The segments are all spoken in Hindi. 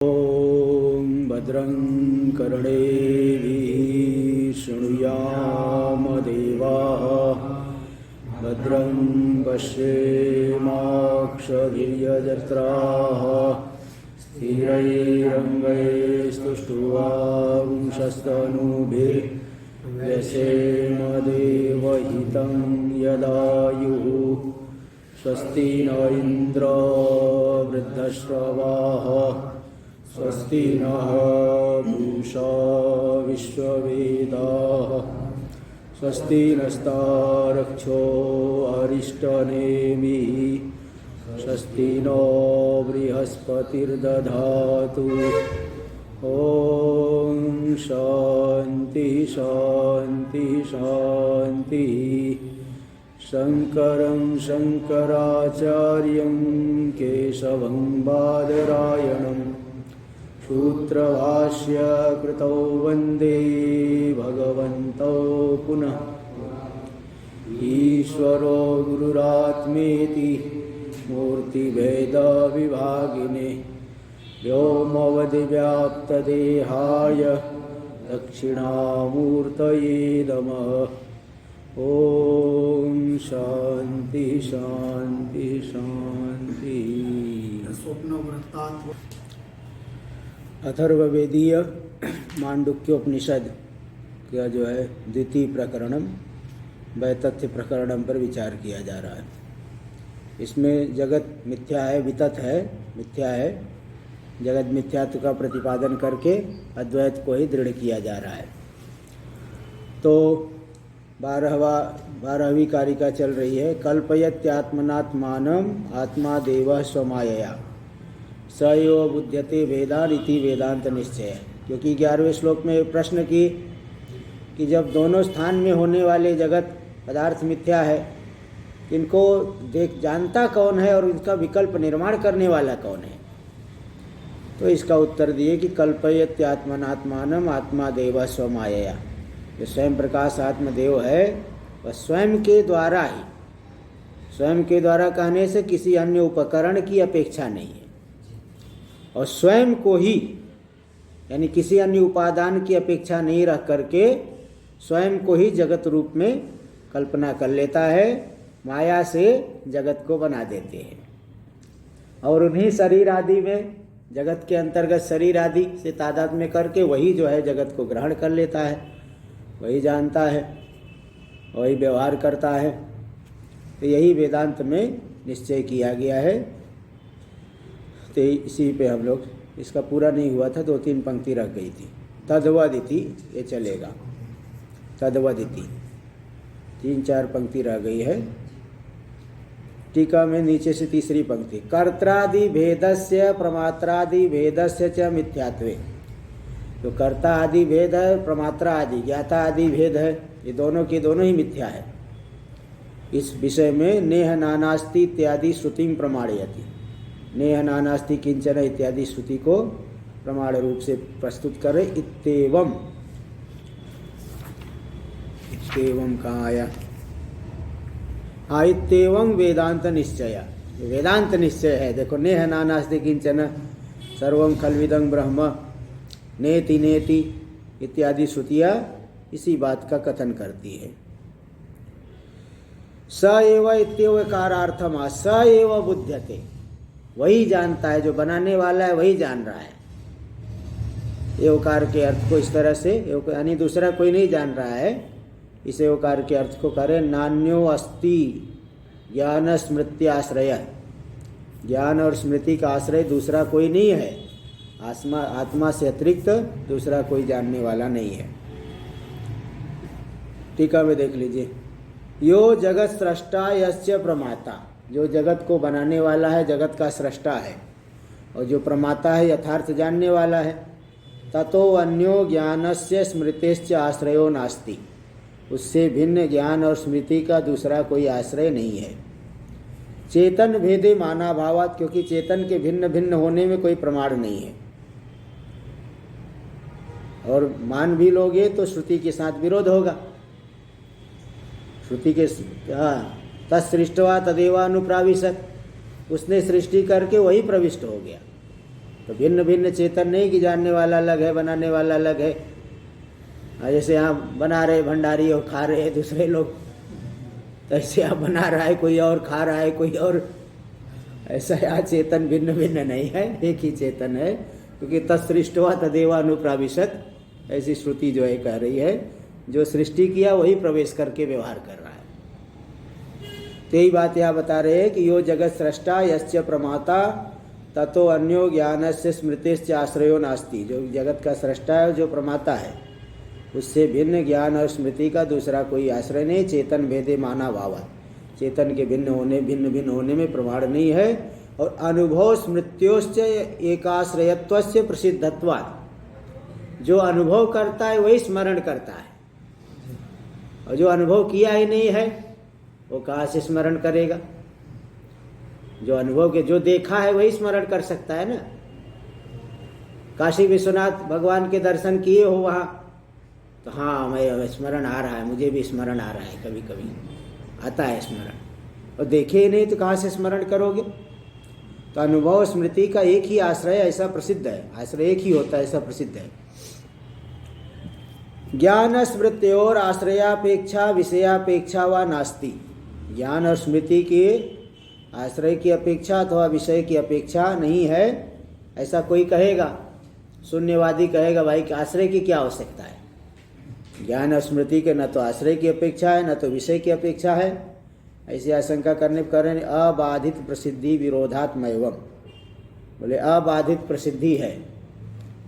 ॐ भद्रं कर्णेभिः शृणुयाम देवाः भद्रं पश्येमाक्षभिर्यजत्राः स्थिरैरङ्गैस्तुष्ट्वांशस्तनूभिर्व्यसेम देवहितं यदायुः स्वस्ति न इन्द्रो वृद्धश्रवाः स्वस्ति नः पूषा विश्ववेदाः स्वस्ति नस्तारक्षो अरिष्टनेमिः स्वस्ति नो बृहस्पतिर्दधातु ॐ शान्ति शान्ति शान्तिः। शङ्करं शङ्कराचार्यं केशवं बादरायणं सूत्रभाष्य कृतौ वन्दे भगवन्तौ पुनः ईश्वरो गुरुरात्मेति मूर्तिभेदविभागिने व्योमवद्व्याप्तदेहाय दक्षिणामूर्तये नमः। ओम शांति शांति शांति। अथर्ववेदीय मांडुक्योपनिषद का जो है द्वितीय प्रकरणम वैतथ्य प्रकरणम पर विचार किया जा रहा है। इसमें जगत मिथ्या है, वितत है, मिथ्या है, जगत मिथ्यात्व का प्रतिपादन करके अद्वैत को ही दृढ़ किया जा रहा है। तो 12वीं कारिका चल रही है। कल्पयत्यात्मनात्मानम आत्मा देवः स्वमायया स एव बुध्यते वेदान इति वेदांत निश्चय। क्योंकि 11वें श्लोक में प्रश्न की कि जब दोनों स्थान में होने वाले जगत पदार्थ मिथ्या है, इनको देख जानता कौन है और इनका विकल्प निर्माण करने वाला कौन है, तो इसका उत्तर दिए कि कल्पयत्यात्मनात्मानम आत्मा देवः स्वमायया। जो स्वयं प्रकाश आत्मदेव है वह स्वयं के द्वारा ही, स्वयं के द्वारा कहने से किसी अन्य उपकरण की अपेक्षा नहीं है, और स्वयं को ही यानी किसी अन्य उपादान की अपेक्षा नहीं रख करके स्वयं को ही जगत रूप में कल्पना कर लेता है, माया से जगत को बना देते हैं। और उन्हीं शरीर आदि में, जगत के अंतर्गत शरीर आदि से तादात्म्य करके वही जो है जगत को ग्रहण कर लेता है, वही जानता है, वही व्यवहार करता है। तो यही वेदांत में निश्चय किया गया है। तो इसी पे हम लोग, इसका पूरा नहीं हुआ था, 2-3 पंक्ति रह गई थी। तद्वदिति ये चलेगा, तद्वदिति 3-4 पंक्ति रह गई है। टीका में नीचे से तीसरी पंक्ति, कर्त्रादि भेदस्य प्रमात्रादि भेदस्य च मिथ्यात्वे। तो कर्ता आदि भेद है, प्रमात्रा आदि, ज्ञाता आदि भेद है, ये दोनों के दोनों ही मिथ्या है। इस विषय में नेह नानास्ति इत्यादि श्रुति प्रमाणयति। नेह नानास्ति किंचन इत्यादि श्रुति को प्रमाण रूप से प्रस्तुत करे। इत्येवम, इत्येवम कहाँ आया? हाँ, इत्येवम वेदांत निश्चय, वेदांत निश्चय है। देखो, नेह नानास्ति किंचन सर्वं खल्विदं ब्रह्म नेति नेति इत्यादि श्रुतियाँ इसी बात का कथन करती है। स एव इत्येवकारार्थम स एव बुध्यते, वही जानता है, जो बनाने वाला है वही जान रहा है। एवकार के अर्थ को इस तरह से, यानी दूसरा कोई नहीं जान रहा है। इस एवकार के अर्थ को करें नान्यो अस्ति ज्ञान स्मृति आश्रय। ज्ञान और स्मृति का आश्रय दूसरा कोई नहीं है। आत्मा से अतिरिक्त दूसरा कोई जानने वाला नहीं है। टीका में देख लीजिए, यो जगत सृष्टा यस्य प्रमाता, जो जगत को बनाने वाला है, जगत का सृष्टा है, और जो प्रमाता है, यथार्थ जानने वाला है। ततो अन्यो ज्ञानस्य स्मृतिश्च आश्रयो नास्ति, उससे भिन्न ज्ञान और स्मृति का दूसरा कोई आश्रय नहीं है। चेतन भेदे माना भावात, क्योंकि चेतन के भिन्न भिन्न होने में कोई प्रमाण नहीं है, और मान भी लोगे तो श्रुति के साथ विरोध होगा। श्रुति के तत्सृष्टवा तदेवानुप्राविशत, उसने सृष्टि करके वही प्रविष्ट हो गया। तो भिन्न भिन्न चेतन नहीं कि जानने वाला अलग है, बनाने वाला अलग है। जैसे यहाँ बना रहे भंडारी और खा रहे हैं दूसरे लोग, तो ऐसे यहाँ बना रहा है कोई और, खा रहा है कोई और। ऐसा यहाँ चेतन भिन्न भिन्न नहीं है, एक ही चेतन है। क्योंकि तत्सृष्टवा तदेवानुप्राविशत, ऐसी श्रुति जो है कह रही है, जो सृष्टि किया वही प्रवेश करके व्यवहार कर रहा है। तो यही बात यहाँ बता रहे हैं कि यो जगत सृष्टा यश्च प्रमाता ततो अन्यो ज्ञानस्य स्मृतिश्च आश्रयो नास्ति। जो जगत का सृष्टा है, जो प्रमाता है, उससे भिन्न ज्ञान और स्मृति का दूसरा कोई आश्रय नहीं। चेतन भेदे माना भावा, चेतन के भिन्न भिन्न होने में प्रमाण नहीं है। और अनुभव स्मृत्योश्च एकाश्रयत्वस्य प्रसिद्धत्वात्, जो अनुभव करता है वही स्मरण करता है, और जो अनुभव किया ही नहीं है वो कहाँ से स्मरण करेगा। जो अनुभव के, जो देखा है वही स्मरण कर सकता है ना। काशी विश्वनाथ भगवान के दर्शन किए हो वहाँ, तो हाँ मैं स्मरण आ रहा है, मुझे भी स्मरण आ रहा है, कभी कभी आता है स्मरण। और देखे ही नहीं तो कहाँ से स्मरण करोगे। तो अनुभव स्मृति का एक ही आश्रय ऐसा प्रसिद्ध है, आश्रय एक ही होता है ऐसा प्रसिद्ध है। ज्ञान स्मृत्योर आश्रयापेक्षा विषयापेक्षा व नास्ति। ज्ञान और स्मृति के आश्रय की अपेक्षा अथवा विषय की अपेक्षा नहीं है, ऐसा कोई कहेगा। शून्यवादी कहेगा भाई कि आश्रय की क्या आवश्यकता है। ज्ञान और स्मृति के न तो आश्रय की अपेक्षा है, न तो विषय की अपेक्षा है। ऐसी आशंका करने पर करें अबाधित प्रसिद्धि विरोधात्मैवम, बोले अबाधित प्रसिद्धि है,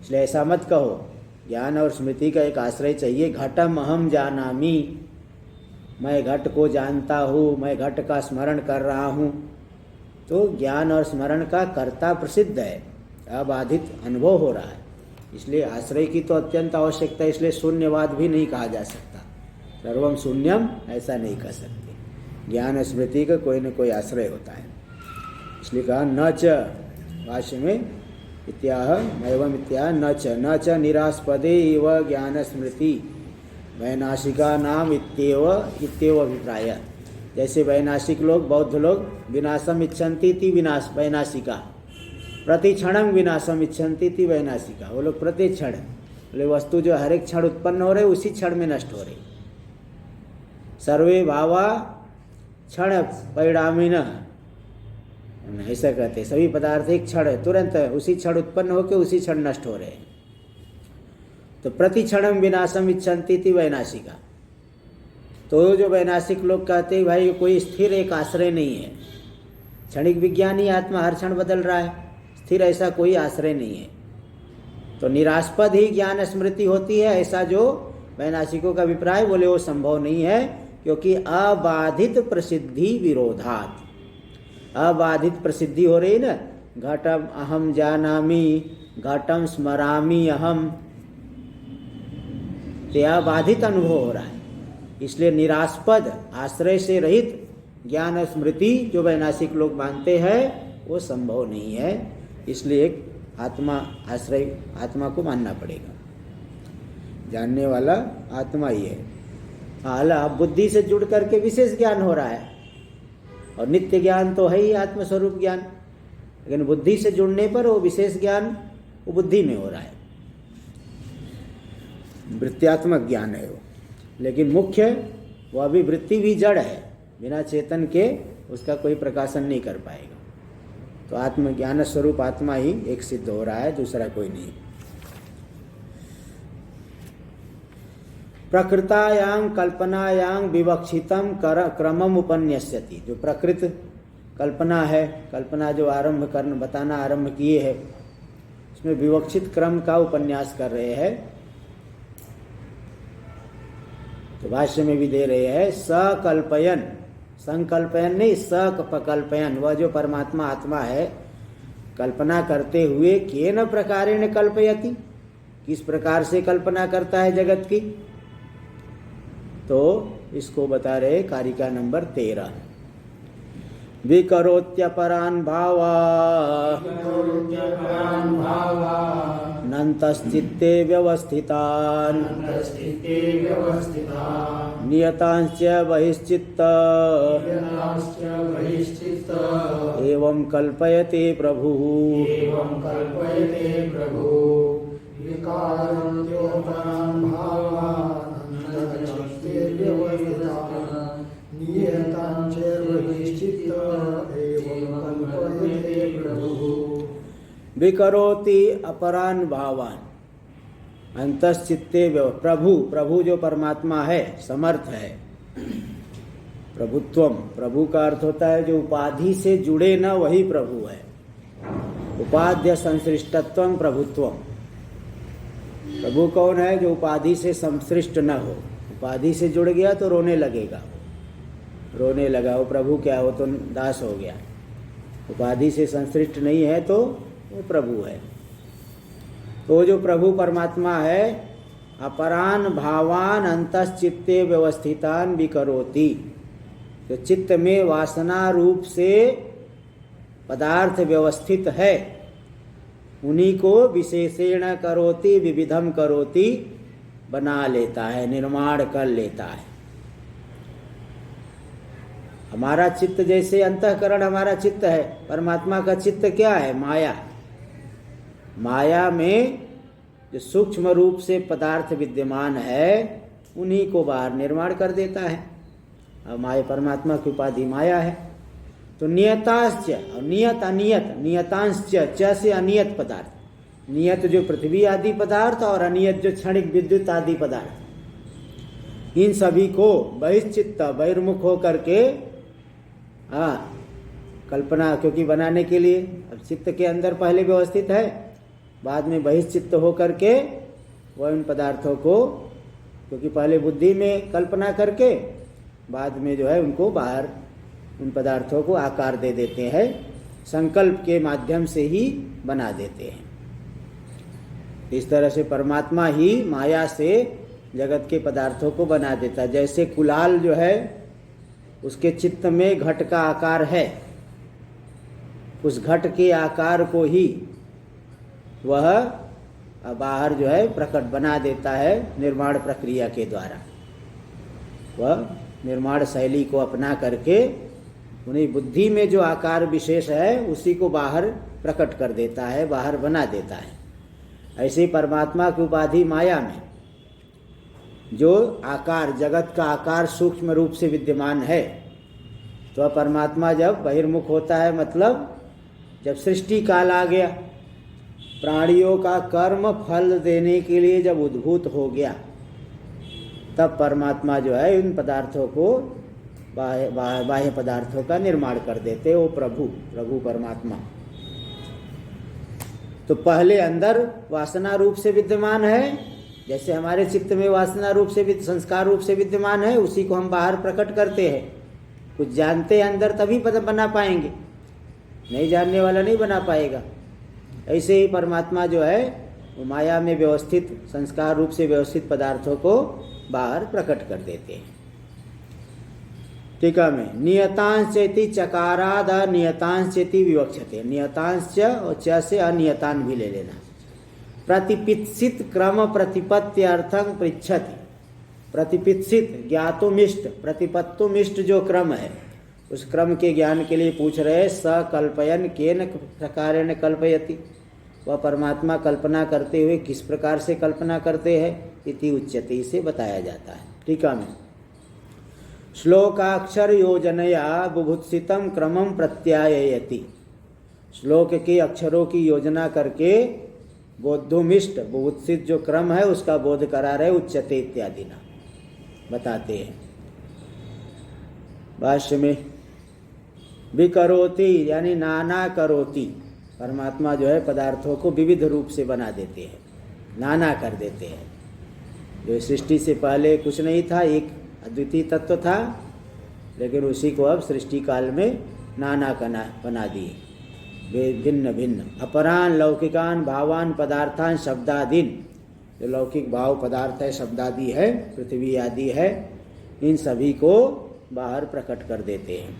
इसलिए ऐसा मत कहो। ज्ञान और स्मृति का एक आश्रय चाहिए। घटम अहम जानामि, मैं घट को जानता हूँ, मैं घट का स्मरण कर रहा हूँ। तो ज्ञान और स्मरण का कर्ता प्रसिद्ध है, अबाधित अनुभव हो रहा है, इसलिए आश्रय की तो अत्यंत आवश्यकता है। इसलिए शून्यवाद भी नहीं कहा जा सकता, सर्वम शून्यम ऐसा नहीं कह सकते। ज्ञान स्मृति का कोई न कोई आश्रय होता है। इसलिए कहा न च, भाष्य में इत्याह एवं इत्याह न च निरास्पदे इव ज्ञान स्मृति वैनाशिका नाम इत्येव अभिप्राय। जैसे वैनाशिक लोग, बौद्ध लोग विनाशम इच्छन्ति ति विनाश वैनाशिका, प्रति क्षणम विनाशम इच्छन्ति ति वैनाशिका। वो लोग प्रति क्षण, बोले वस्तु जो हर एक क्षण उत्पन्न हो रहे उसी क्षण में नष्ट हो रही। सर्वे भावा क्षण परिणामिन, ऐसा कहते, सभी पदार्थ एक क्षण तुरंत उसी क्षण उत्पन्न होकर उसी क्षण नष्ट हो रहे हैं। तो प्रति क्षणम विनाशम इच्छन्ति ति वैनाशिका। तो जो वैनाशिक लोग कहते हैं भाई कोई स्थिर एक आश्रय नहीं है, क्षणिक विज्ञानी आत्मा हर क्षण बदल रहा है, स्थिर ऐसा कोई आश्रय नहीं है। तो निरास्पद ही ज्ञान स्मृति होती है, ऐसा जो वैनाशिकों का अभिप्राय, बोले वो संभव नहीं है। क्योंकि अबाधित प्रसिद्धि विरोधात, अबाधित प्रसिद्धि हो रही ना, घटम अहम जानामि, घटम स्मरामि अहम, तो अबाधित अनुभव हो रहा है। इसलिए निरास्पद आश्रय से रहित ज्ञान और स्मृति जो वैनाशिक लोग मानते हैं वो संभव नहीं है। इसलिए एक आत्मा आश्रय, आत्मा को मानना पड़ेगा। जानने वाला आत्मा ही है। हाल बुद्धि से जुड़ करके विशेष ज्ञान हो रहा है, और नित्य ज्ञान तो है ही आत्मस्वरूप ज्ञान, लेकिन बुद्धि से जुड़ने पर वो विशेष ज्ञान वो बुद्धि में हो रहा है, वृत्त्यात्मक ज्ञान है वो। लेकिन मुख्य वह भी वृत्ति भी जड़ है, बिना चेतन के उसका कोई प्रकाशन नहीं कर पाएगा। तो आत्मज्ञान स्वरूप आत्मा ही एक सिद्ध हो रहा है, दूसरा कोई नहीं। प्रकृतायां कल्पनायां विवक्षितम क्रमम उपन्यस्यति। जो प्रकृत कल्पना है, कल्पना जो आरंभ करना बताना आरंभ किए है, उसमें विवक्षित क्रम का उपन्यास कर रहे हैं। तो भाष्य में भी दे रहे हैं सकल्पयन, संकल्पयन नहीं, सकल्पयन, वह जो परमात्मा आत्मा है कल्पना करते हुए केन प्रकारेण कल्पयति, किस प्रकार से कल्पना करता है जगत की। तो इसको बता रहे कारिका नंबर 13। विकरोत्यपरान् भावा न अंतश्चित्ते व्यवस्थितान् नियतांश्च बहिश्चित्त एवं कल्पयते प्रभुः। विकरोति अपरान भावान अंतश्चित्ते प्रभु। प्रभु जो परमात्मा है, समर्थ है। प्रभुत्वम, प्रभु का अर्थ होता है जो उपाधि से जुड़े न, वही प्रभु है। उपाध्य संसृष्टत्वम प्रभुत्वम। प्रभु कौन है? जो उपाधि से संसृष्ट न हो। उपाधि से जुड़ गया तो रोने लगेगा, रोने लगा, वो प्रभु क्या, वो तो दास हो गया। उपाधि से संसृष्ट नहीं है तो वो प्रभु है। तो जो प्रभु परमात्मा है, अपरान भावान अंतश्चित्ते व्यवस्थितान विकरोति, तो चित्त में वासना रूप से पदार्थ व्यवस्थित है, उन्हीं को विशेषेण करोति विविधम करोति, बना लेता है, निर्माण कर लेता है। हमारा चित्त जैसे अंतःकरण हमारा चित्त है, परमात्मा का चित्त क्या है? माया। माया में जो सूक्ष्म रूप से पदार्थ विद्यमान है, उन्हीं को बाहर निर्माण कर देता है। अब माया, परमात्मा की उपाधि माया है। तो नियतांश्च, नियत अनियत, नियतांश्च, च से अनियत पदार्थ, नियत जो पृथ्वी आदि पदार्थ और अनियत जो क्षणिक विद्युत आदि पदार्थ, इन सभी को बहिश्चित्त, बहिर्मुख होकर के कल्पना, क्योंकि बनाने के लिए अब चित्त के अंदर पहले व्यवस्थित है, बाद में बहिश्चित्त होकर के वह इन पदार्थों को, क्योंकि पहले बुद्धि में कल्पना करके बाद में जो है उनको बाहर, उन पदार्थों को आकार दे देते हैं, संकल्प के माध्यम से ही बना देते हैं। इस तरह से परमात्मा ही माया से जगत के पदार्थों को बना देता है। जैसे कुलाल जो है, उसके चित्त में घट का आकार है, उस घट के आकार को ही वह बाहर जो है प्रकट बना देता है निर्माण प्रक्रिया के द्वारा। वह निर्माण शैली को अपना करके उन्हें बुद्धि में जो आकार विशेष है उसी को बाहर प्रकट कर देता है, बाहर बना देता है। ऐसे परमात्मा की उपाधि माया में जो आकार, जगत का आकार सूक्ष्म रूप से विद्यमान है, तो परमात्मा जब बहिर्मुख होता है, मतलब जब सृष्टि काल आ गया, प्राणियों का कर्म फल देने के लिए जब उद्भूत हो गया, तब परमात्मा जो है इन पदार्थों को, बाह्य पदार्थों का निर्माण कर देते, वो प्रभु परमात्मा। तो पहले अंदर वासना रूप से विद्यमान है, जैसे हमारे चित्त में वासना रूप से, संस्कार रूप से विद्यमान है, उसी को हम बाहर प्रकट करते हैं। कुछ जानते हैं अंदर तभी बना पाएंगे, नहीं जानने वाला नहीं बना पाएगा। ऐसे ही परमात्मा जो है वो माया में व्यवस्थित, संस्कार रूप से व्यवस्थित पदार्थों को बाहर प्रकट कर देते हैं। टीका में नियतांश चेति चकाराद अनियतांश चेति विवक्षते। नियतांश और च से अनियतान भी ले लेना। प्रतिपित्सित क्रम प्रतिपत्त्यर्थं पृच्छति। प्रतिपित्सित ज्ञातुमिष्ट, प्रतिपत्तुमिष्ट जो क्रम है, उस क्रम के ज्ञान के लिए पूछ रहे। स कल्पयन केन प्रकारेण कल्पयति, वह परमात्मा कल्पना करते हुए किस प्रकार से कल्पना करते हैं, इति उच्यते, इसे बताया जाता है। टीका में श्लोकाक्षर योजनया बुभुत्सितम क्रमम प्रत्याययति। श्लोक के अक्षरों की योजना करके बोधुमिष्ट, बुभुत्सित जो क्रम है उसका बोध करा रहे। उच्यते इत्यादि ना बताते हैं। भाष्य में विकरोति यानी नाना करोति, परमात्मा जो है पदार्थों को विविध रूप से बना देते हैं, नाना कर देते हैं। जो सृष्टि से पहले कुछ नहीं था, एक अद्वितीय तत्व था, लेकिन उसी को अब सृष्टि काल में नाना बना दिए, भिन्न भिन्न। अपरान लौकिकान भावान पदार्थान शब्दादीन, जो लौकिक भाव पदार्थ है, शब्दादि है, पृथ्वी आदि है, इन सभी को बाहर प्रकट कर देते हैं।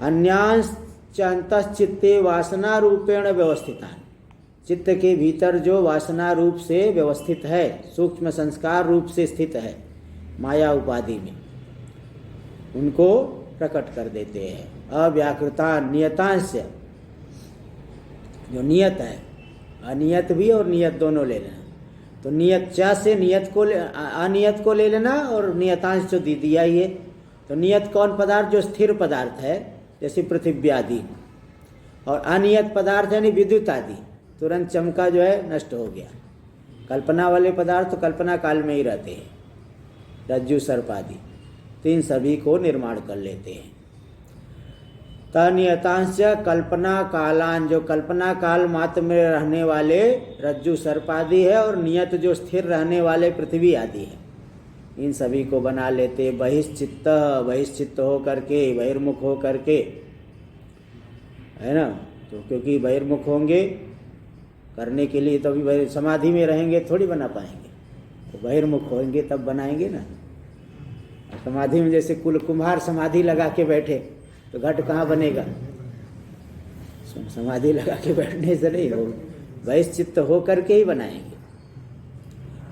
अन्यांश अंतश्चित्ते वासना रूपेण व्यवस्थितान, चित्त के भीतर जो वासना रूप से व्यवस्थित है, सूक्ष्म संस्कार रूप से स्थित है माया उपाधि में, उनको प्रकट कर देते हैं। अव्याकृता नियतांश, जो नियत है, अनियत भी और नियत दोनों ले लेना। तो नियत चा से नियत को अनियत को ले लेना, और नियतांश जो दिया ही है। तो नियत कौन पदार्थ? जो स्थिर पदार्थ है, जैसे पृथ्वी आदि, और अनियत पदार्थ यानी विद्युत आदि, तुरंत चमका जो है नष्ट हो गया। कल्पना वाले पदार्थ तो कल्पना काल में ही रहते हैं, रज्जु सर्प आदि, तो इन सभी को निर्माण कर लेते हैं। तनियतांश कल्पना कालान, जो कल्पना काल मात्र में रहने वाले रज्जु सर्प आदि है, और नियत जो स्थिर रहने वाले पृथ्वी आदि है, इन सभी को बना लेते। बहिश्चित्त, बहिश्चित्त हो करके, बहिर्मुख हो करके, है ना। तो क्योंकि बहिर्मुख होंगे करने के लिए, तभी समाधि में रहेंगे थोड़ी बना पाएंगे, तो बहिर्मुख होंगे तब बनाएंगे ना। समाधि में जैसे कुम्हार समाधि लगा के बैठे तो घट कहाँ बनेगा? समाधि लगा के बैठने से नहीं हो, बहिश्चित्त हो करके ही बनाएंगे।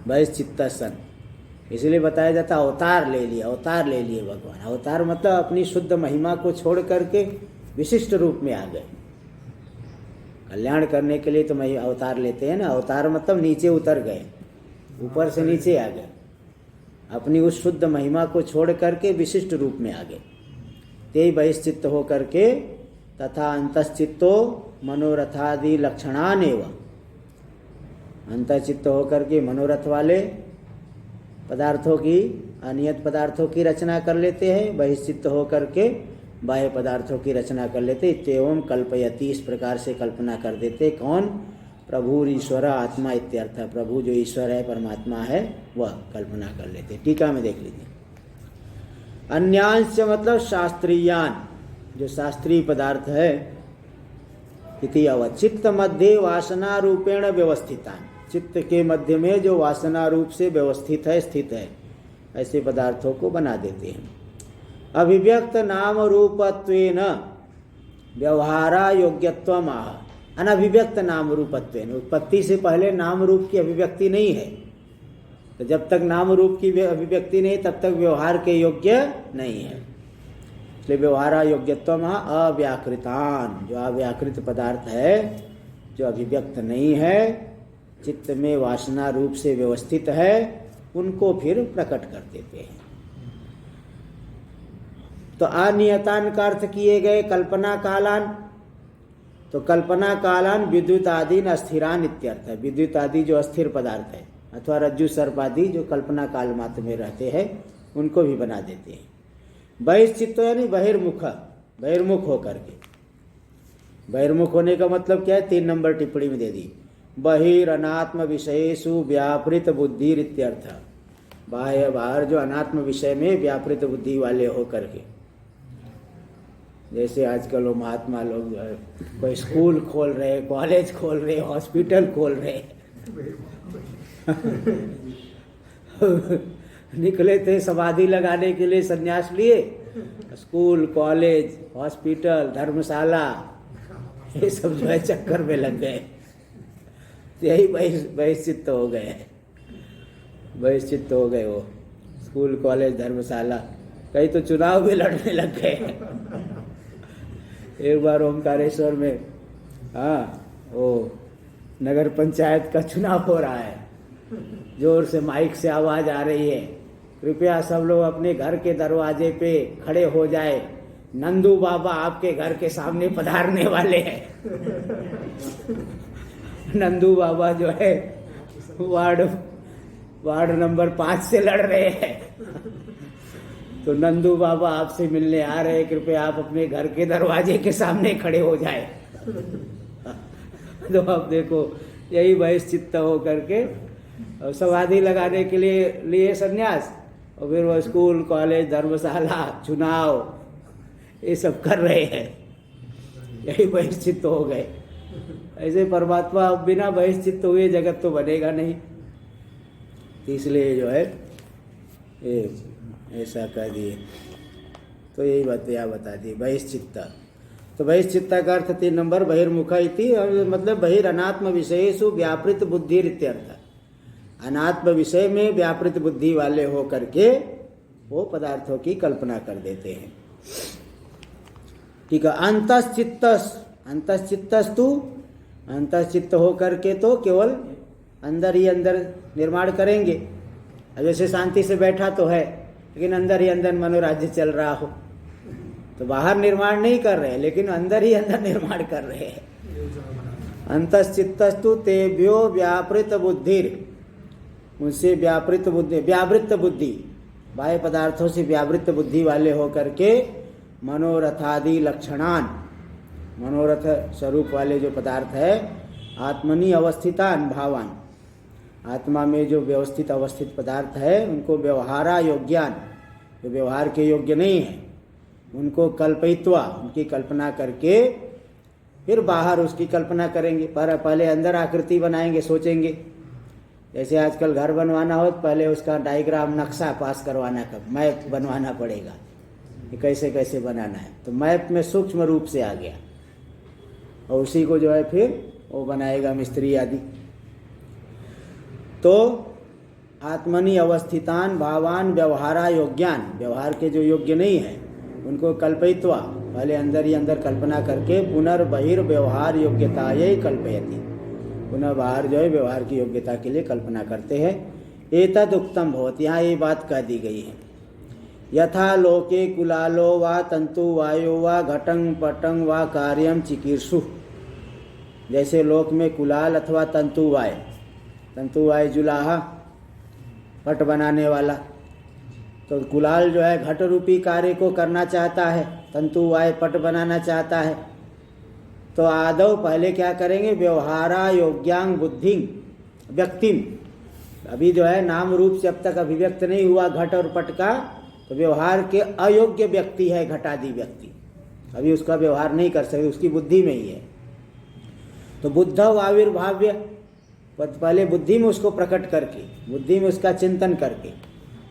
बहिश्चित्त सन, इसलिए बताया जाता अवतार ले लिया, अवतार ले लिए भगवान। अवतार मतलब अपनी शुद्ध महिमा को छोड़ करके विशिष्ट रूप में आ गए। कल्याण करने के लिए तो अवतार लेते हैं ना। अवतार मतलब नीचे उतर गए, ऊपर से नीचे आ गए, अपनी उस शुद्ध महिमा को छोड़ करके विशिष्ट रूप में आ गए। ते बहिश्चित्त हो करके तथा अंतश्चित्तो मनोरथादि लक्षणान एवं, अंतश्चित्त हो करके मनोरथ वाले पदार्थों की, अनियत पदार्थों की रचना कर लेते हैं। बहिश्चित्त हो करके बाह्य पदार्थों की रचना कर लेते। इत्येवं कल्पयति, इस प्रकार से कल्पना कर देते। कौन? प्रभु ईश्वर आत्मा इत्यर्थ, प्रभु जो ईश्वर है, परमात्मा है, वह कल्पना कर लेते। टीका में देख लीजिए। अन्यांश मतलब शास्त्रीयान, जो शास्त्रीय पदार्थ है। इति अवध चित्त मध्य वासना रूपेण व्यवस्थितान, चित्त के मध्य में जो वासना रूप से व्यवस्थित है, स्थित है, ऐसे पदार्थों को बना देते हैं। अभिव्यक्त नाम रूपत्वेन व्यवहारा योग्यत्वम आह, अनभिव्यक्त नाम रूपत्वेन, उत्पत्ति से पहले नाम रूप की अभिव्यक्ति नहीं है। तो जब तक नाम रूप की अभिव्यक्ति नहीं, तब तक व्यवहार के योग्य नहीं है। इसलिए व्यवहारा योग्यत्वम अव्याकृतान, जो अव्याकृत पदार्थ है, जो अभिव्यक्त नहीं है, चित्त में वासना रूप से व्यवस्थित है, उनको फिर प्रकट कर देते हैं। तो अनियतान का अर्थ किए गए कल्पना कालान, तो कल्पना कालान विद्युत आदि अस्थिरान इत्यर्थ है। विद्युत आदि जो अस्थिर पदार्थ है, अथवा रज्जु सर्प आदि जो कल्पना काल मात्र में रहते हैं, उनको भी बना देते हैं। बहिश्चित्त यानी बहिर्मुख, बहिर्मुख होकर के। बहिर्मुख होने का मतलब क्या है? 3 नंबर टिप्पणी में दे दी। बहिरनात्म विषयेषु व्यापृत बुद्धि इत्यर्थ, बाह्य बाहर जो अनात्म विषय में व्यापृत बुद्धि वाले होकर के। जैसे आजकल वो महात्मा लोग कोई स्कूल खोल रहे, कॉलेज खोल रहे, हॉस्पिटल खोल रहे। निकले थे समाधि लगाने के लिए, संन्यास लिए, स्कूल, कॉलेज, हॉस्पिटल, धर्मशाला, ये सब जो है चक्कर में लग गए। यही बहिश्चित्त हो गए, बहिश्चित्त हो गए वो। स्कूल, कॉलेज, धर्मशाला, कई तो चुनाव भी लड़ने लग गए। एक बार ओमकारेश्वर में, हाँ, वो नगर पंचायत का चुनाव हो रहा है, जोर से माइक से आवाज आ रही है, कृपया सब लोग अपने घर के दरवाजे पे खड़े हो जाए, नंदू बाबा आपके घर के सामने पधारने वाले हैं। नंदू बाबा जो है वार्ड नंबर 5 से लड़ रहे हैं। तो नंदू बाबा आपसे मिलने आ रहे हैं, कृपया आप अपने घर के दरवाजे के सामने खड़े हो जाए। तो आप देखो, यही बहिश्चित्त हो करके समाधि लगाने के लिए संन्यास, और फिर वो स्कूल, कॉलेज, धर्मशाला, चुनाव, ये सब कर रहे हैं। यही बहिश्चित्त हो गए। ऐसे परमात्मा बिना बहिश्चित्त हुए जगत तो बनेगा नहीं। इसलिए जो है ये ऐसा कह दिए। तो यही बात यहाँ बता दी, बहिश्चित्त। तो बहिश्चित्ता का अर्थ 3 नंबर बहिर्मुख इति, मतलब बहिरनात्म विषयेषु व्यापृत बुद्धि इत्यर्थ। अनात्म विषय में व्यापृत बुद्धि वाले हो करके वो पदार्थों की कल्पना कर देते हैं। ठीक है। अंतश्चित्तस्तु, अंतश्चित्त हो करके तो केवल अंदर ही अंदर निर्माण करेंगे। अब जैसे शांति से बैठा तो है, लेकिन अंदर ही अंदर मनोराज्य चल रहा हो, तो बाहर निर्माण नहीं कर रहे, लेकिन अंदर ही अंदर निर्माण कर रहे हैं। अंतश्चित्तस्तु तेभ्यो व्यापृत बुद्धिर, उनसे व्यावृत बुद्धि, बाह्य पदार्थों से व्यावृत बुद्धि वाले हो करके मनोरथादि लक्षणान, मनोरथ स्वरूप वाले जो पदार्थ है, आत्मनि अवस्थितान भावान, आत्मा में जो व्यवस्थित अवस्थित पदार्थ है उनको व्यवहारा योग्यान, जो व्यवहार के योग्य नहीं है उनको कल्पयित्वा, उनकी कल्पना करके फिर बाहर उसकी कल्पना करेंगे। पर पहले अंदर आकृति बनाएंगे, सोचेंगे। जैसे आजकल घर बनवाना हो तो पहले उसका डायग्राम नक्शा पास करवाना, मैप बनवाना पड़ेगा कि कैसे कैसे बनाना है। तो मैप में सूक्ष्म रूप से आ गया और उसी को जो है फिर वो बनाएगा मिस्त्री आदि। तो आत्मनि अवस्थितान भावान व्यवहारा योग्यान, व्यवहार के जो योग्य नहीं है उनको कल्पयित्वा, पहले अंदर ही अंदर कल्पना करके पुनर्बहिर्व्यवहार योग्यतायै कल्पयति, पुनः बाहर जो है व्यवहार की योग्यता के लिए कल्पना करते हैं। एतद उक्तम भवति, यहाँ ये बात कह दी गई है। यथा लोके कुलालो वा तंतु वायो वा घटंग पटंग वा कार्यम चिकीर्षु, जैसे लोक में कुलाल अथवा तंतुवाय जुलाहा, पट बनाने वाला। तो कुलाल जो है घट रूपी कार्य को करना चाहता है, तंतुवाय पट बनाना चाहता है। तो आदौ पहले क्या करेंगे, व्यवहारा योग्यांग बुद्धि व्यक्तिम, अभी जो है नाम रूप से अब तक अभिव्यक्त नहीं हुआ घट और पट का, तो व्यवहार के अयोग्य व्यक्ति है घटादि व्यक्ति, अभी उसका व्यवहार नहीं कर सकते, उसकी बुद्धि में ही है। तो बुद्ध आविर्भाव्य, पहले बुद्धि में उसको प्रकट करके, बुद्धि में उसका चिंतन करके,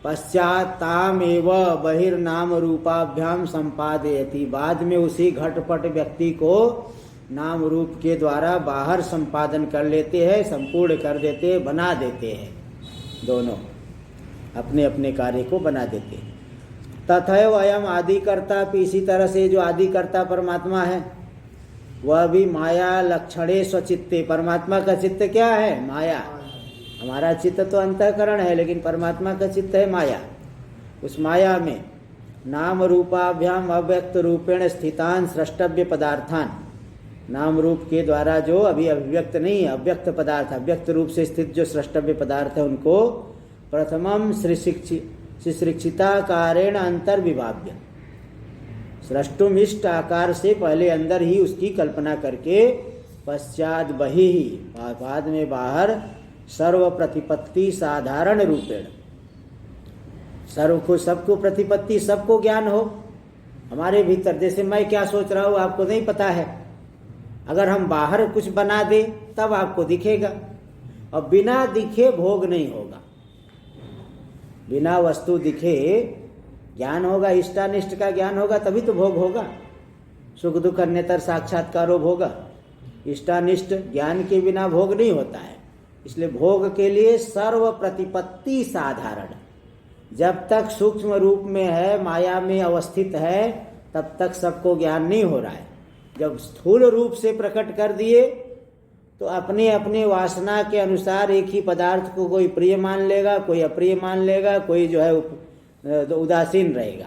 पश्चात ताम एव बहिर्नाम रूपाभ्याम संपादयति, बाद में उसी घटपट व्यक्ति को नाम रूप के द्वारा बाहर संपादन कर लेते हैं, संपूर्ण कर देते हैं, बना देते हैं, दोनों अपने अपने कार्य को बना देते हैं। तथैव अयम आदिकर्ता, इसी तरह से जो आदिकर्ता परमात्मा है वह भी माया लक्षणे स्वचित्ते, परमात्मा का चित्त क्या है, माया। हमारा चित्त तो अंतःकरण है, लेकिन परमात्मा का चित्त है माया। उस माया में नाम रूपाभ्याम अव्यक्त रूपेण स्थितान सृष्टव्य पदार्थान, नाम रूप के द्वारा जो अभी अभिव्यक्त नहीं है, अव्यक्त पदार्थ, अव्यक्त रूप से स्थित जो सृष्टव्य पदार्थ है उनको प्रथमम सृष्टिताकारेण अंतर्विभाव्य, सृष्टुम इष्ट आकार से पहले अंदर ही उसकी कल्पना करके, पश्चात बहिः, बाद में बाहर, सर्व प्रतिपत्ति साधारण रूपेण, सर्व को सबको प्रतिपत्ति, सबको ज्ञान हो हमारे भीतर। जैसे मैं क्या सोच रहा हूँ आपको नहीं पता है, अगर हम बाहर कुछ बना दे तब आपको दिखेगा, और बिना दिखे भोग नहीं होगा। बिना वस्तु दिखे ज्ञान होगा, इष्टानिष्ट का ज्ञान होगा तभी तो भोग होगा। सुख दुख अन्यतर साक्षात्कारो होगा, इष्टानिष्ट ज्ञान के बिना भोग नहीं होता है। इसलिए भोग के लिए सर्व प्रतिपत्ति साधारण, जब तक सूक्ष्म रूप में है, माया में अवस्थित है, तब तक सबको ज्ञान नहीं हो रहा है। जब स्थूल रूप से प्रकट कर दिए तो अपने अपने वासना के अनुसार एक ही पदार्थ को कोई प्रिय मान लेगा, कोई अप्रिय मान लेगा, कोई जो है उदासीन रहेगा।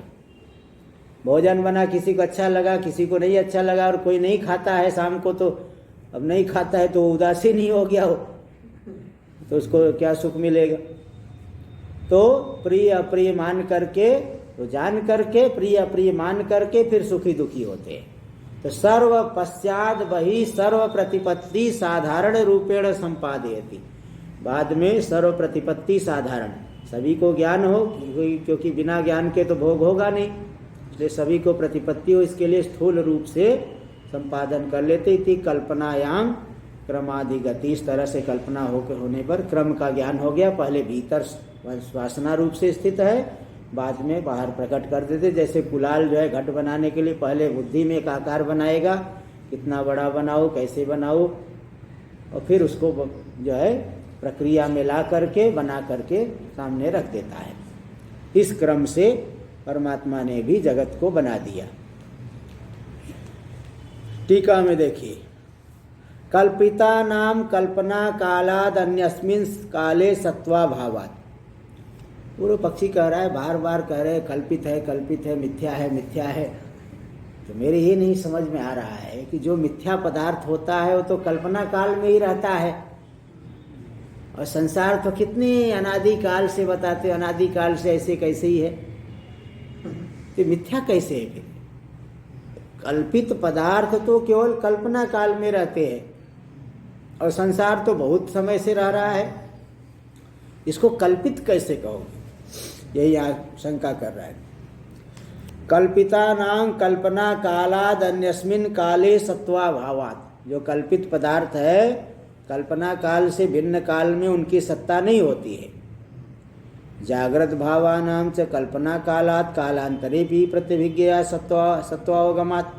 भोजन बना, किसी को अच्छा लगा, किसी को नहीं अच्छा लगा, और कोई नहीं खाता है शाम को, तो अब नहीं खाता है तो उदासीन ही हो गया हो, तो उसको क्या सुख मिलेगा। तो प्रिय अप्रिय मान करके, तो जान करके प्रिय अप्रिय मान करके फिर सुखी दुखी होते हैं। तो सर्व पश्चात बहि सर्व प्रतिपत्ति साधारण रूपेण संपादयति, बाद में सर्व प्रतिपत्ति साधारण, सभी को ज्ञान हो, क्योंकि बिना ज्ञान के तो भोग होगा नहीं, इसलिए सभी को प्रतिपत्ति हो, इसके लिए स्थूल रूप से संपादन कर लेते थी। कल्पनायाम क्रमाधिगति, इस तरह से कल्पना होने पर क्रम का ज्ञान हो गया। पहले भीतर वासना रूप से स्थित है, बाद में बाहर प्रकट कर देते। जैसे कुलाल जो है घट बनाने के लिए पहले बुद्धि में एक आकार बनाएगा, कितना बड़ा बनाओ, कैसे बनाओ, और फिर उसको जो है प्रक्रिया में ला करके बना करके सामने रख देता है। इस क्रम से परमात्मा ने भी जगत को बना दिया। टीका में देखिए, कल्पिता नाम कल्पना कालाद अन्यस्मिन् काले सत्वा भावात। पूर्व पक्षी कह रहा है, बार बार कह रहे कल्पित है, मिथ्या है। तो मेरे ये नहीं समझ में आ रहा है कि जो मिथ्या पदार्थ होता है वो तो कल्पना काल में ही रहता है, और संसार तो कितने अनादिकाल से बताते, अनादिकाल से ऐसे कैसे ही है, तो मिथ्या कैसे है फिर? कल्पित पदार्थ तो केवल कल्पना काल में रहते हैं, और संसार तो बहुत समय से रह रहा है, इसको कल्पित कैसे कहोगे? यही शंका कर रहा है। कल्पिता नाम कल्पना कालाद अन्यस्मिन् काले सत्वा भावात। जो कल्पित पदार्थ है कल्पना काल से भिन्न काल में उनकी सत्ता नहीं होती है। जागृत भावानां च कल्पना कालात कालांतरे भी प्रतिभिज्ञया सत्वावगमात।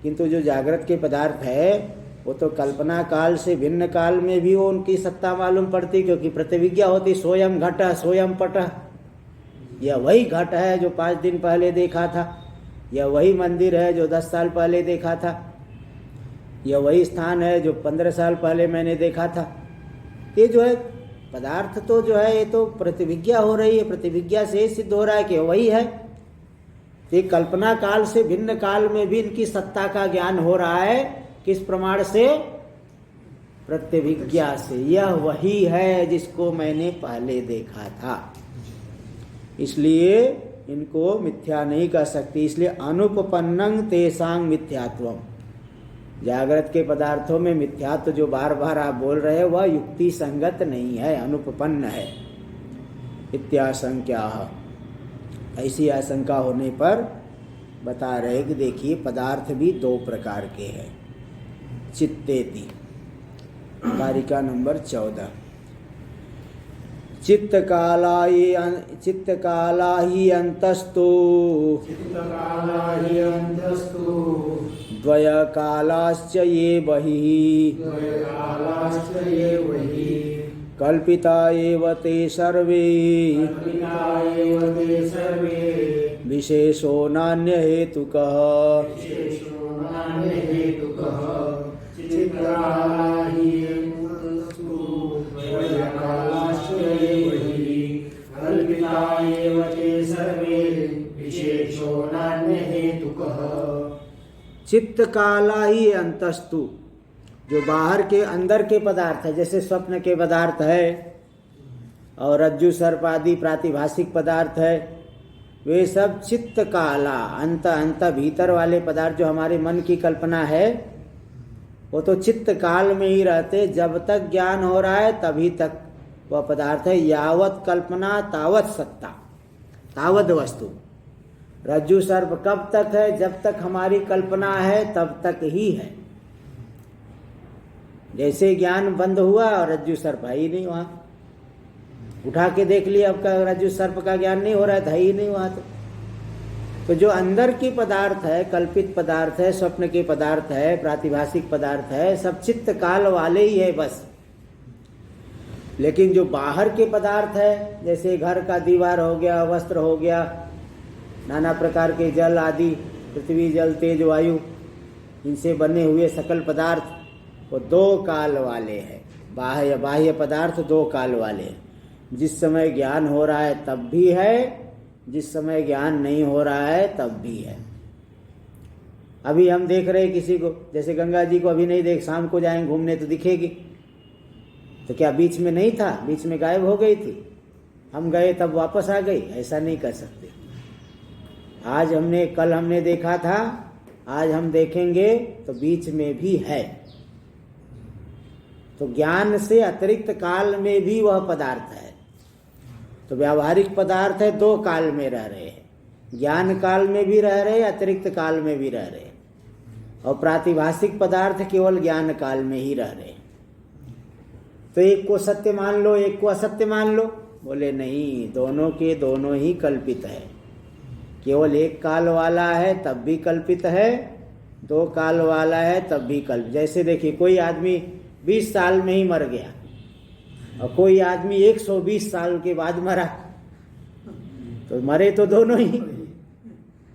किंतु जो जागृत के पदार्थ है वो तो कल्पना काल से भिन्न काल में भी वो उनकी सत्ता मालूम पड़ती, क्योंकि प्रतिविज्ञा होती। सोयम घट सोयम पट, यह वही घट है जो 5 दिन पहले देखा था, यह वही मंदिर है जो 10 साल पहले देखा था, यह वही स्थान है जो 15 साल पहले मैंने देखा था। ये जो है पदार्थ तो जो है ये तो प्रतिविज्ञा हो रही है, प्रतिविज्ञा से सिद्ध हो रहा है कि वही है। तो कल्पना काल से भिन्न काल में भी इनकी सत्ता का ज्ञान हो रहा है। किस प्रमाण से? प्रतिविज्ञा से। यह वही है जिसको मैंने पहले देखा था, इसलिए इनको मिथ्या नहीं कह सकती। इसलिए अनुपपन्नं तेषां मिथ्यात्वम। जागृत के पदार्थों में मिथ्यात्व जो बार बार आप बोल रहे हैं वह युक्ति संगत नहीं है, अनुपपन्न है। इत्याशंका, ऐसी आशंका होने पर बता रहे कि देखिए पदार्थ भी 2 प्रकार के हैं। चित्तेति, कारिका नंबर 14। चित्तकाला ही अंतस्तु द्वयकालाश्च ये बहिः कल्पिता एव ते सर्वे विशेषो नान्य हेतुकः। चित्त काला ही अंतस्तु, जो बाहर के अंदर के पदार्थ है, जैसे स्वप्न के पदार्थ है और रज्जु सर्प आदि प्रातिभाषिक पदार्थ है, वे सब चित्त काला अंत भीतर वाले पदार्थ जो हमारे मन की कल्पना है वो तो चित्त काल में ही रहते। जब तक ज्ञान हो रहा है तभी तक वह पदार्थ है। यावत कल्पना तावत सत्ता, तावत वस्तु। रज्जु सर्प कब तक है? जब तक हमारी कल्पना है तब तक ही है। जैसे ज्ञान बंद हुआ और रज्जु सर्प है ही नहीं वहां, उठा के देख लिया, अब का रज्जु सर्प का ज्ञान नहीं हो रहा है, था ही नहीं वहां। तो जो अंदर की पदार्थ है, कल्पित पदार्थ है, स्वप्न के पदार्थ है, प्रातिभाषिक पदार्थ है, सब चित्त काल वाले ही है बस। लेकिन जो बाहर के पदार्थ है, जैसे घर का दीवार हो गया, वस्त्र हो गया, नाना प्रकार के जल आदि, पृथ्वी जल तेज वायु, इनसे बने हुए सकल पदार्थ, वो 2 काल वाले हैं। बाह्य पदार्थ 2 काल वाले हैं। जिस समय ज्ञान हो रहा है तब भी है, जिस समय ज्ञान नहीं हो रहा है तब भी है। अभी हम देख रहे हैं किसी को, जैसे गंगा जी को अभी नहीं देख, शाम को जाएं घूमने तो दिखेगी, तो क्या बीच में नहीं था? बीच में गायब हो गई थी, हम गए तब वापस आ गई? ऐसा नहीं कर सकते। आज हमने, कल हमने देखा था, आज हम देखेंगे तो बीच में भी है। तो ज्ञान से अतिरिक्त काल में भी वह पदार्थ है। तो व्यावहारिक पदार्थ है 2 काल में रह रहे हैं, ज्ञान काल में भी रह रहे, अतिरिक्त काल में भी रह रहे, और प्रातिभाषिक पदार्थ केवल ज्ञान काल में ही रह रहे। तो एक को सत्य मान लो, एक को असत्य मान लो। बोले नहीं, दोनों के दोनों ही कल्पित है। केवल एक काल वाला है तब भी कल्पित है, दो काल वाला है तब भी कल्प। जैसे देखिए कोई आदमी 20 साल में ही मर गया और कोई आदमी 120 साल के बाद मरा, तो मरे तो दोनों ही।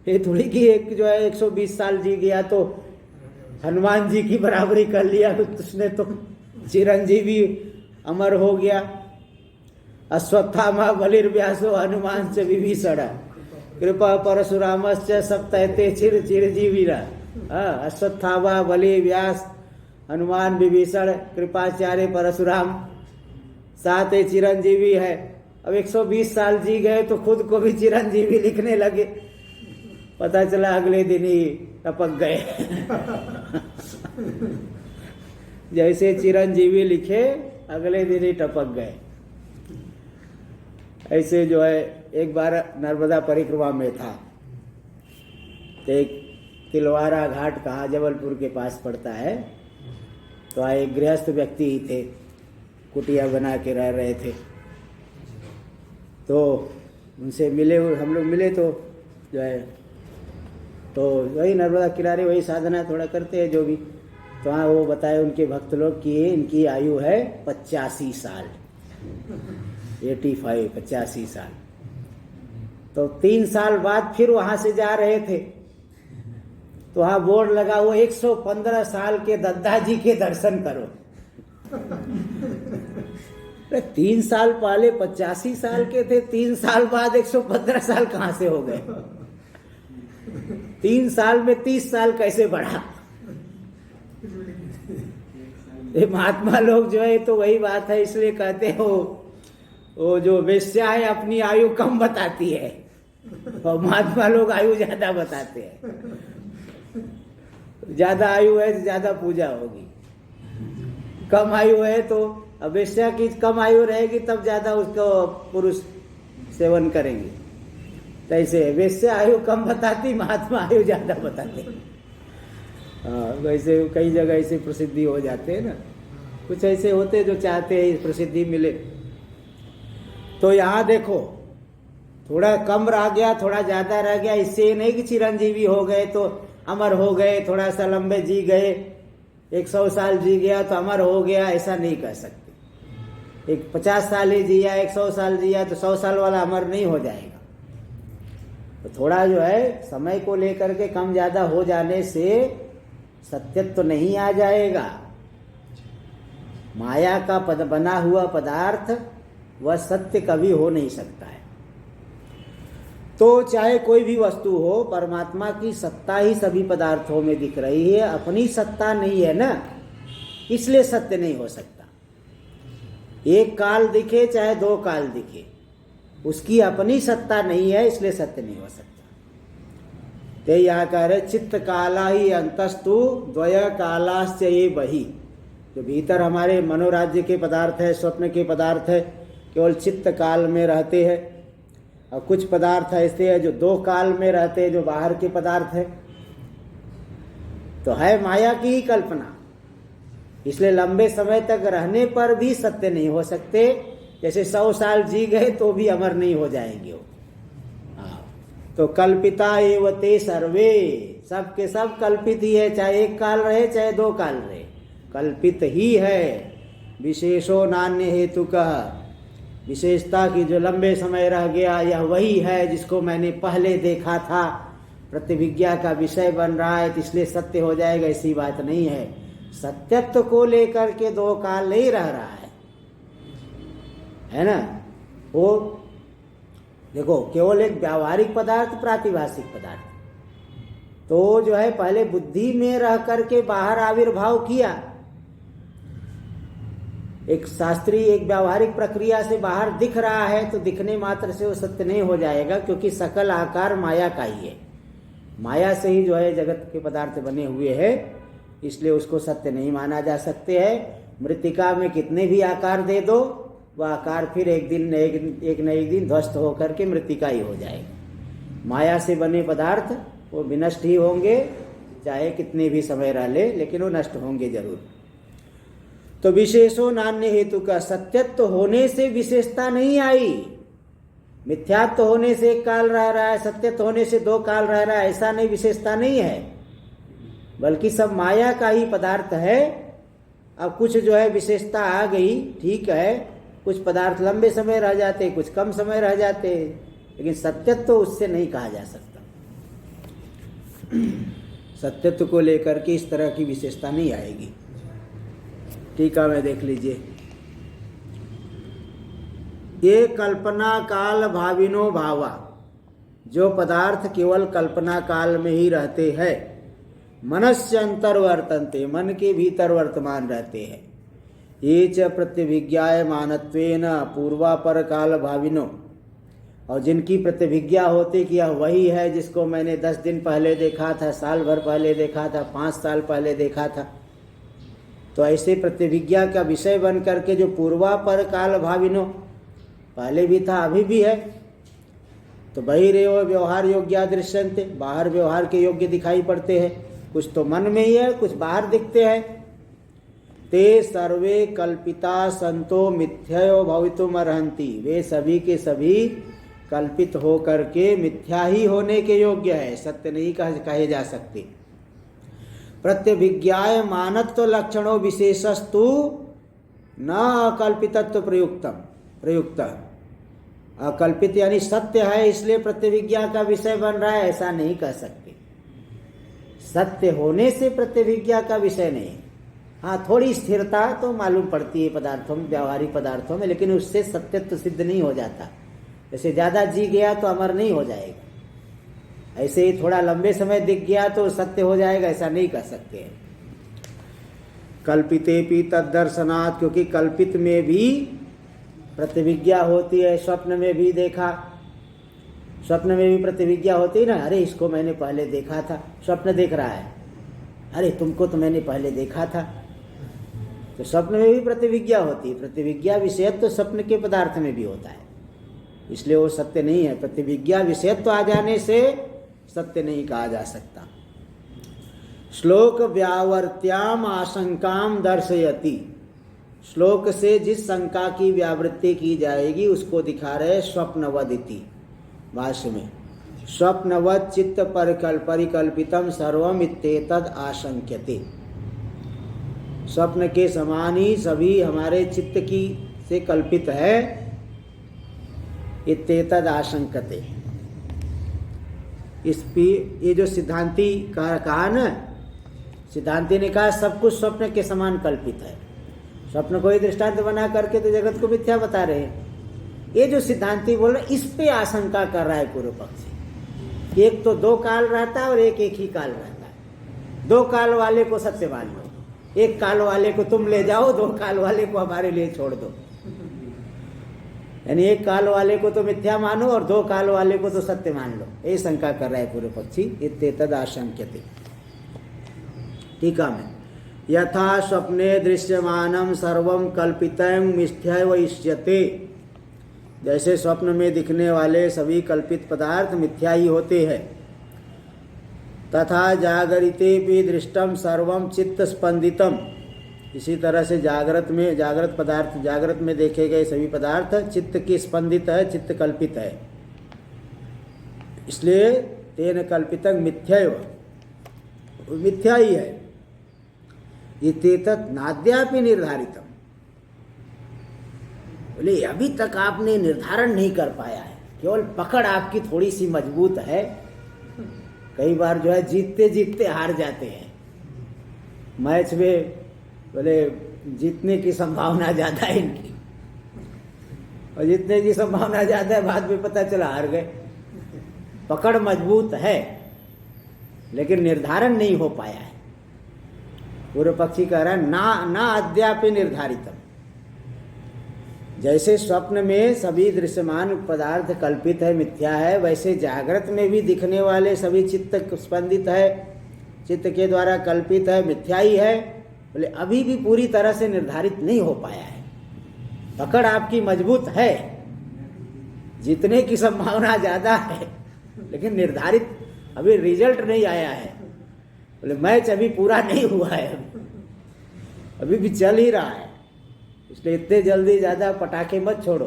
ये थोड़ी कि एक जो है 120 साल जी गया तो हनुमान जी की बराबरी कर लिया, उसने तो चिरंजीवी अमर हो गया। अश्वत्थामा बलिर्व्यासो हनुमान से विभीषण कृपा परशुरामश्च सप्तैते चिर चिरजीवीरा। अश्वत्थामा बलि व्यास हनुमान विभीषण कृपाचार्य परशुराम 7 चिरंजीवी है। अब 120 साल जी गए तो खुद को भी चिरंजीवी लिखने लगे, पता चला अगले दिन ही टपक गए। जैसे चिरंजीवी लिखे अगले दिन ही टपक गए। ऐसे जो है एक बार नर्मदा परिक्रमा में था, तो एक तिलवारा घाट कहाँ जबलपुर के पास पड़ता है, तो एक गृहस्थ व्यक्ति ही थे, कुटिया बना के रह रहे थे। तो उनसे मिले, हम लोग मिले तो जो है तो वही नर्मदा किनारे वही साधना थोड़ा करते हैं जो भी। तो हाँ वो बताए उनके भक्त लोग कि इनकी आयु है 85 साल, 85 साल। तो 3 साल बाद फिर वहां से जा रहे थे तो वहां बोर्ड लगा वो 115 साल के दद्दा जी के दर्शन करो। 3 साल पहले 85 साल के थे, 3 साल बाद 115 साल कहां से हो गए? 3 साल में 30 साल कैसे बढ़ा? ये महात्मा लोग जो है तो वही बात है, इसलिए कहते हो वो जो वेश्या है अपनी आयु कम बताती है और महात्मा लोग आयु ज्यादा बताते हैं। ज्यादा आयु है तो ज्यादा पूजा होगी, कम आयु है तो वेश्या की कम आयु रहेगी तब ज्यादा उसको पुरुष सेवन करेंगे। तो ऐसे वेश्या आयु कम बताती, महात्मा आयु ज्यादा बताते। वैसे कई जगह ऐसे प्रसिद्धि हो जाते हैं ना, कुछ ऐसे होते जो चाहते हैं प्रसिद्धि मिले। तो यहाँ देखो थोड़ा कम रह गया, थोड़ा ज्यादा रह गया, इससे नहीं कि चिरंजीवी हो गए तो अमर हो गए, थोड़ा सा लंबे जी गए, 100 साल जी गया तो अमर हो गया, ऐसा नहीं कह सकते। एक 50 साल ही जिया, 100 साल जिया तो 100 साल वाला अमर नहीं हो जाएगा। तो थोड़ा जो है समय को लेकर के कम ज्यादा हो जाने से सत्यत्व तो नहीं आ जाएगा। माया का बना हुआ पदार्थ वह सत्य कभी हो नहीं सकता है। तो चाहे कोई भी वस्तु हो, परमात्मा की सत्ता ही सभी पदार्थों में दिख रही है, अपनी सत्ता नहीं है ना, इसलिए सत्य नहीं हो सकता। एक काल दिखे चाहे 2 काल दिखे, उसकी अपनी सत्ता नहीं है, इसलिए सत्य नहीं हो सकता। ते यहाँ कह रहे चित्त काला ही अंतस्तु द्वय कालाश्च ये बही। जो भीतर हमारे मनोराज्य के पदार्थ है, स्वप्न के पदार्थ है, केवल चित्त काल में रहते हैं, और कुछ पदार्थ ऐसे हैं जो 2 काल में रहते हैं, जो बाहर के पदार्थ है। तो है माया की ही कल्पना, इसलिए लंबे समय तक रहने पर भी सत्य नहीं हो सकते। जैसे 100 साल जी गए तो भी अमर नहीं हो जाएंगे वो। तो कल्पिता एव ते सर्वे, सब के सब कल्पित ही है, चाहे 1 काल रहे चाहे 2 काल रहे, कल्पित ही है। विशेषो नान्य हेतु का, विशेषता की जो लंबे समय रह गया यह वही है जिसको मैंने पहले देखा था, प्रतिविज्ञा का विषय बन रहा है, इसलिए सत्य हो जाएगा, ऐसी बात नहीं है। सत्यत्व को लेकर के 2 काल नहीं रह रहा है ना। वो देखो केवल एक व्यावहारिक पदार्थ, प्रातिभाषिक पदार्थ, तो जो है पहले बुद्धि में रह करके बाहर आविर्भाव किया, एक शास्त्रीय एक व्यावहारिक प्रक्रिया से बाहर दिख रहा है, तो दिखने मात्र से वो सत्य नहीं हो जाएगा, क्योंकि सकल आकार माया का ही है। माया से ही जो है जगत के पदार्थ बने हुए हैं, इसलिए उसको सत्य नहीं माना जा सकते हैं। मृत्तिका में कितने भी आकार दे दो, वह आकार फिर एक न एक दिन ध्वस्त होकर के मृत्तिका ही हो जाएगा। माया से बने पदार्थ वो विनष्ट ही होंगे, चाहे कितने भी समय रह ले, लेकिन वो नष्ट होंगे जरूर। तो विशेषो नान्य हेतु का, सत्यत्व होने से विशेषता नहीं आई, मिथ्यात्व होने से एक काल रह रहा है, सत्यत्व होने से दो काल रह रहा है, ऐसा नहीं, विशेषता नहीं है, बल्कि सब माया का ही पदार्थ है। अब कुछ जो है विशेषता आ गई, ठीक है, कुछ पदार्थ लंबे समय रह जाते, कुछ कम समय रह जाते, लेकिन सत्यत्व तो उससे नहीं कहा जा सकता। सत्यत्व को लेकर के इस तरह की विशेषता नहीं आएगी। टीका में देख लीजिए, ये कल्पना काल भाविनो भावा, जो पदार्थ केवल कल्पना काल में ही रहते हैं, मनस्य अंतर्वर्तन्ते, मन के भीतर वर्तमान रहते हैं। ये च प्रत्यभिज्ञायमानत्वेन पूर्वापर काल भाविनो, और जिनकी प्रतिभिज्ञा होती कि यह वही है जिसको मैंने 10 दिन पहले देखा था, साल भर पहले देखा था, 5 साल पहले देखा था, तो ऐसे प्रतिभिज्ञा का विषय बन करके जो पूर्वापर काल भाविनो, पहले भी था अभी भी है, तो बहिरेव व्यवहार योग्या दृश्यन्ते, बाहर व्यवहार के योग्य दिखाई पड़ते हैं, कुछ तो मन में ही है, कुछ बाहर दिखते हैं। ते सर्वे कल्पिता संतो मिथ्ययो भवितुम अर्हन्ति, वे सभी के सभी कल्पित हो करके मिथ्या ही होने के योग्य है, सत्य नहीं कहे जा सकते। प्रत्यभिज्ञाय मानत्व लक्षणों विशेषस्तु न अकल्पितत्व प्रयुक्त, अकल्पित यानी सत्य है इसलिए प्रत्यभिज्ञा का विषय बन रहा है, ऐसा नहीं कह सकते। सत्य होने से प्रत्यभिज्ञा का विषय नहीं। हाँ, थोड़ी स्थिरता तो मालूम पड़ती है पदार्थों में, व्यावहारिक पदार्थों में, लेकिन उससे सत्यत्व सिद्ध नहीं हो जाता। जैसे ज़्यादा जी गया तो अमर नहीं हो जाएगा, ऐसे ही थोड़ा लंबे समय दिख गया तो सत्य हो जाएगा, ऐसा नहीं कह सकते हैं। कल्पितेपि तद्दर्शनात्, क्योंकि कल्पित में भी प्रतिविज्ञा होती है। स्वप्न में भी देखा, स्वप्न में भी प्रतिविज्ञा होती है ना, अरे इसको मैंने पहले देखा था, स्वप्न देख रहा है, अरे तुमको तो मैंने पहले देखा था, तो स्वप्न में भी प्रतिविज्ञा होती है। प्रतिविज्ञा विषयत्व तो स्वप्न के पदार्थ में भी होता है, इसलिए वो सत्य नहीं है। प्रतिविज्ञा विषयत्व तो आ जाने से सत्य नहीं कहा जा सकता। श्लोक व्यावर्त्याम आशंकाम दर्शयति, श्लोक से जिस शंका की व्यावृत्ति की जाएगी उसको दिखा रहे स्वप्नवदिति। भाष्य में स्वप्नवत् चित्त परिकल्पितम सर्वम इत्येतद् आशंक्यते, स्वप्न के समान ही सभी हमारे चित्त की से कल्पित है, इत्येतद् आशंकते। ये जो सिद्धांती कहा ना, सिद्धांती ने कहा सब कुछ स्वप्न के समान कल्पित है, स्वप्न को ही दृष्टांत बना करके तो जगत को मिथ्या बता रहे हैं। ये जो सिद्धांती बोल रहे इस पे आशंका कर रहा है पूर्व पक्षी। एक तो दो काल रहता है और एक ही काल रहता है। दो काल वाले को सत्य मान लो, एक काल वाले को तुम ले जाओ, दो काल वाले को हमारे लिए छोड़ दो। यानी एक काल वाले को तो मिथ्या मानो और दो काल वाले को तो सत्य मान लो, ये शंका कर रहा है पूर्व पक्षी। इत्येतद् आशंक्यते। टीका में यथा स्वप्ने दृश्यमानम सर्वम कल्पितम मिथ्यैव इष्यते, जैसे स्वप्न में दिखने वाले सभी कल्पित पदार्थ मिथ्या ही होते हैं। तथा जागरिते भी दृष्टम सर्वम चित्त स्पंदितम, इसी तरह से जागृत पदार्थ, जागृत में देखे गए सभी पदार्थ चित्त की स्पंदित है, चित्त कल्पित है, इसलिए तेन कल्पितं मिथ्यैव, मिथ्या ही है। इत्येतत् नाद्यापि निर्धारितम्, बोले अभी तक आपने निर्धारण नहीं कर पाया है, केवल पकड़ आपकी थोड़ी सी मजबूत है। कई बार जो है जीतते जीतते हार जाते हैं मैच में, बोले जीतने की संभावना ज़्यादा है इनकी, और जीतने की संभावना ज़्यादा है, बाद में पता चला हार गए। पकड़ मजबूत है लेकिन निर्धारण नहीं हो पाया है। पूर्व पक्षी कह रहा है ना अद्यापि निर्धारितम, जैसे स्वप्न में सभी दृश्यमान पदार्थ कल्पित है, मिथ्या है, वैसे जागृत में भी दिखने वाले सभी चित्त स्पंदित है, चित्त के द्वारा कल्पित है, मिथ्या ही है। बोले अभी भी पूरी तरह से निर्धारित नहीं हो पाया है। पकड़ आपकी मजबूत है, जीतने की संभावना ज़्यादा है, लेकिन निर्धारित अभी रिजल्ट नहीं आया है। बोले मैच अभी पूरा नहीं हुआ है, अभी भी चल ही रहा है, इसलिए इतने जल्दी ज़्यादा पटाखे मत छोड़ो।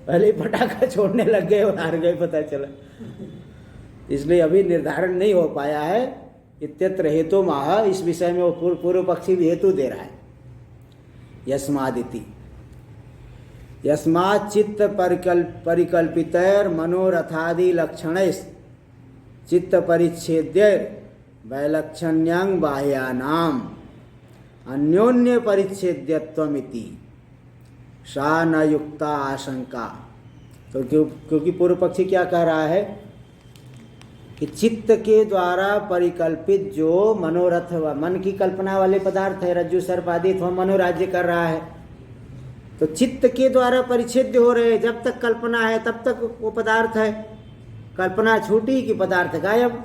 पहले ही पटाखा छोड़ने लग गए और हार गए, पता चला। इसलिए अभी निर्धारण नहीं हो पाया है। इत्यत्र हेतु माह, इस विषय में वो पूर्व पक्षी भी हेतु दे रहा है। यस्मादिति यस्मात् चित्त परिकल्पितैर मनोरथादि लक्षणैः चित्त परिच्छेद्य वैलक्षण्यां बाह्यानाम अन्योन्य परिच्छेद्यत्वमिति सा न युक्ता आशंका। तो क्योंकि पूर्व पक्षी क्या कह रहा है कि चित्त के द्वारा परिकल्पित जो मनोरथ, मन की कल्पना वाले पदार्थ है, रज्जु सर्प आदि, तो मनोराज्य कर रहा है, तो चित्त के द्वारा परिच्छेद्य हो रहे। जब तक कल्पना है तब तक वो पदार्थ है, कल्पना छूटी कि पदार्थ गायब,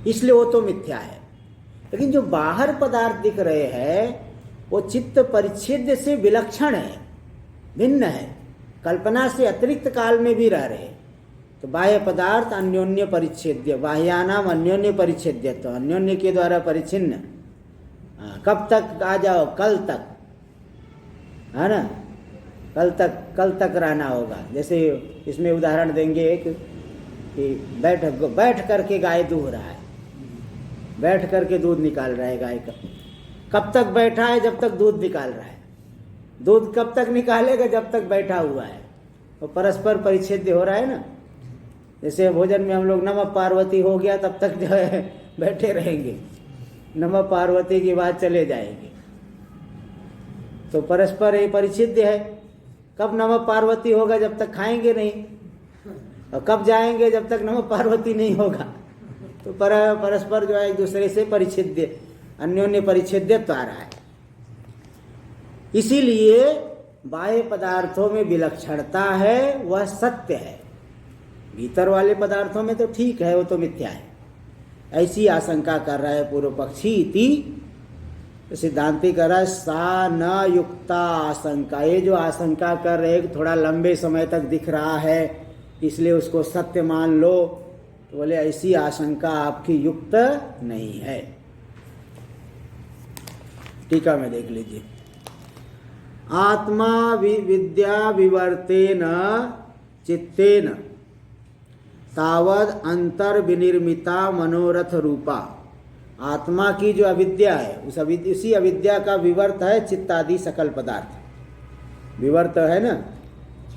इसलिए वो तो मिथ्या है। लेकिन जो बाहर पदार्थ दिख रहे हैं वो चित्त परिच्छेद्य से विलक्षण है, भिन्न है, कल्पना से अतिरिक्त काल में भी रह रहे। तो बाह्य पदार्थ अन्योन्य परिच्छेद्य, बाह्यानाम अन्योन्य परिच्छेद्य, तो अन्योन्य के द्वारा परिच्छिन्न। कब तक आ जाओ? कल तक, है ना, कल तक रहना होगा। जैसे इसमें उदाहरण देंगे एक कि बैठ करके गाय दूह रहा है, बैठ करके दूध निकाल रहा है गाय का। कब तक बैठा है? जब तक दूध निकाल रहा है। दूध कब तक निकालेगा? जब तक बैठा हुआ है। तो परस्पर परिच्छेद्य हो रहा है ना। जैसे भोजन में हम लोग नमः पार्वती हो गया तब तक जो है बैठे रहेंगे, नमः पार्वती की बात चले जाएंगे, तो परस्पर ये परिच्छेद्य है। कब नमः पार्वती होगा? जब तक खाएंगे नहीं। और कब जाएंगे? जब तक नमः पार्वती नहीं होगा। तो परस्पर जो है एक दूसरे से परिच्छेद्य, अन्योन्य परिच्छेद्यत्व आ रहा है। इसीलिए बाह्य पदार्थों में विलक्षणता है, वह सत्य है। भीतर वाले पदार्थों में तो ठीक है, वो तो मिथ्या है। ऐसी आशंका कर रहा है पूर्व पक्षी। इति सिद्धांति कर रहा है सा न युक्ता आशंका। ये जो आशंका कर रहे हैं थोड़ा लंबे समय तक दिख रहा है इसलिए उसको सत्य मान लो, तो बोले ऐसी आशंका आपकी युक्त नहीं है। टीका में देख लीजिए। आत्मा विद्या विवर्तेन चित्तेन तावद अंतर विनिर्मिता मनोरथ रूपा। आत्मा की जो अविद्या है उसी अविद्या का विवर्त है चित्तादि सकल पदार्थ। विवर्त है ना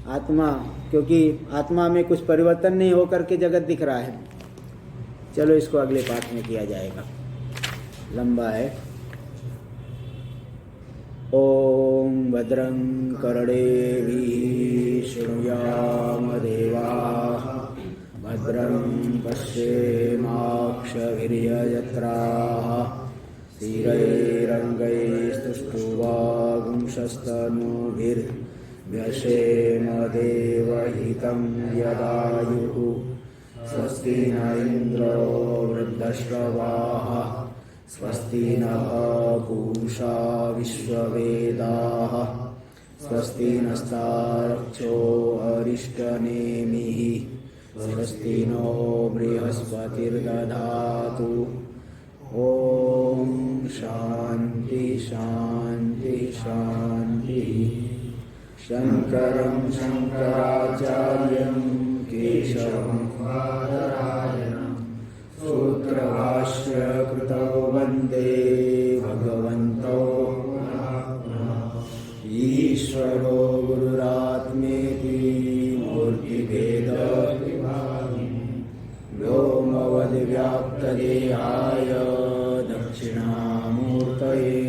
आत्मा, क्योंकि आत्मा में कुछ परिवर्तन नहीं होकर के जगत दिख रहा है। चलो इसको अगले पाठ में किया जाएगा, लंबा है। ओम भद्रं कर्णेभिः शृणुयाम देवाः भद्रं पश्येमाक्षभिर्यजत्राः स्थिरैरङ्गैस्तुष्टुवागुंशस्तनूभिर्व्यसेम देवहितं यदायुः। स्वस्ति न इन्द्रो वृद्धश्रवाः स्वस्ति नः पूषा विश्ववेदाः स्वस्ति नस्तार्क्ष्यो अरिष्टनेमिः स्वस्ति नो बृहस्पतिर्दधातु। ओम शांति शांति शांति। शंकरं शंकराचार्यं केशवं बादरायणं सूत्रभाष्य कृतौ वन्दे भगवन्तौ ईश्वरो गुरुरात्मेति मूर्तिभेद व्योमवद्व्याप्तदेहाय दक्षिणामूर्तये